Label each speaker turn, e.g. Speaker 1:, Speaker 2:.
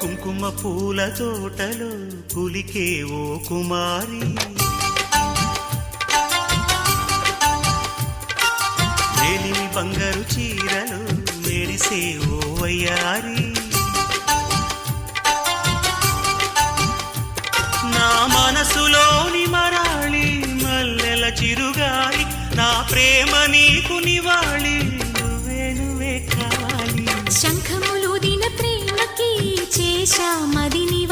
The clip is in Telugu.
Speaker 1: కుంకుమ పూల తోటలో కులికే ఓ కుమారి, మేలిమి బంగారు చీరలు మెరిసే ఓ వయ్యారి, నా మనసులోని మరాళి మల్లెల చిరుగాలి, నా ప్రేమ నీకు నివాళి, నువ్వే నువ్వే కావాలి.
Speaker 2: శంఖములు దిన ప్రేమకి చేశా మదిని